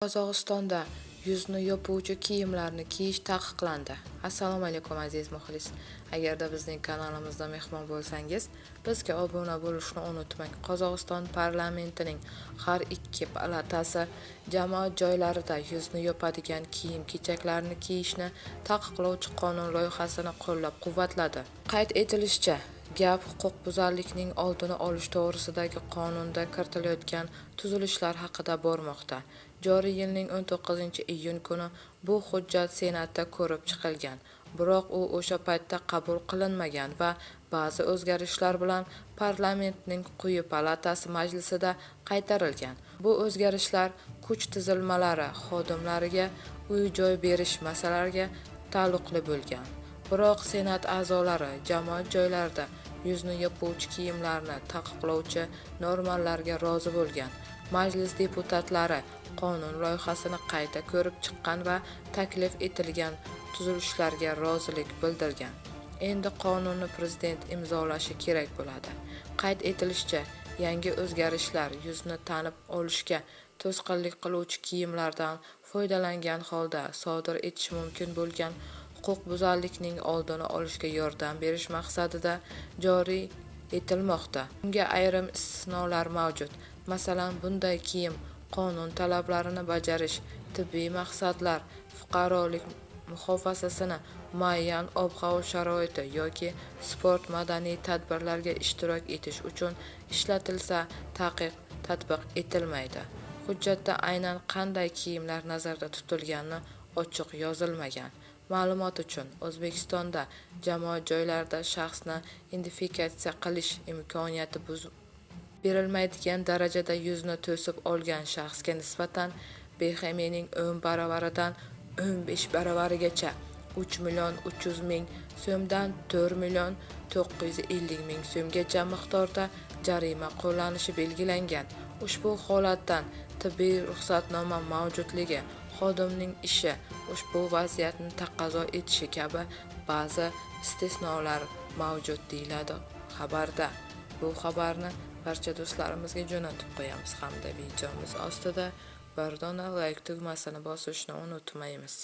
Qozog'istonda yuzni yopuvchi kiyimlarni kiyish taqiqlandi. Assalomu alaykum aziz muxlis. Agarda bizning kanalimizda mehmon bo'lsangiz, bizga obuna bo'lishni unutmang. Qozog'iston parlamentining har ikki palatasi jamoat joylarida yuzni yopadigan kiyim-kechaklarni kiyishni taqiqlovchi qonun loyihasini qo'llab-quvvatladi. Qayd etilishicha, gap huquqbuzarlikning oldini olish to'g'risidagi qonunda kiritilayotgan tuzilishlar haqida bormoqda. Joriy yilning 19-iyun kuni bu hujjat Senatda ko'rib chiqilgan, biroq u o'sha paytda qabul qilinmagan va ba'zi o'zgarishlar bilan parlamentning quyi palatasi majlisida qaytarilgan. Bu o'zgarishlar kuch tuzilmalari xodimlariga uy-joy berish masalalariga taalluqli bo'lgan. Biroq Senat a'zolari jamoat joylarida yuzni yopuvchi kiyimlarni taqiqlovchi normalarga rozi bo'lgan. Majlis deputatlari qonun loyihasini qayta ko'rib chiqqan va taklif etilgan tuzilishlarga rozilik bildirgan. Endi qonunni prezident imzolashi kerak bo'ladi. Qayd etilishicha, yangi o'zgarishlar yuzni tanib olishga to'sqinlik qiluvchi kiyimlardan foydalangan holda sodir etish mumkin bo'lgan huquqbuzarlikning oldini olishga yordam berish maqsadida joriy etilmoqda. Bunga ayrim istisnolar mavjud. Masalan, bunday kiyim qonun talablarini bajarish, tibbiy maqsadlar, fuqarolik muhofazasini, muayyan ob-havo sharoiti yoki sport madaniy tadbirlarga ishtirok etish uchun ishlatilsa, taqiq tatbiq etilmaydi. Hujjatda aynan qanday kiyimlar nazarda tutilgani ochiq yozilmagan. Ma'lumot uchun, O'zbekistonda jamoat joylarida shaxsni identifikatsiya qilish imkoniyati berilmaydigan darajada yuzni to'sib olgan shaxsga nisbatan BXMning 10 baravaridan 15 baravarigacha 3.300.000 so'mdan 4.950.000 so'mgacha miqdorda jarima qo'llanishi belgilangan. Ushbu holatdan tibbiy ruxsatnoma mavjudligi, xodimning ishi ushbu vaziyatni taqozo etishi kabi ba'zi istisnolar mavjud deyiladi xabarda. Bu xabarni barcha do'stlarimizga jo'natib qo'yamiz hamda videomiz ostida bir dona like tugmasini bosishni unutmaymiz.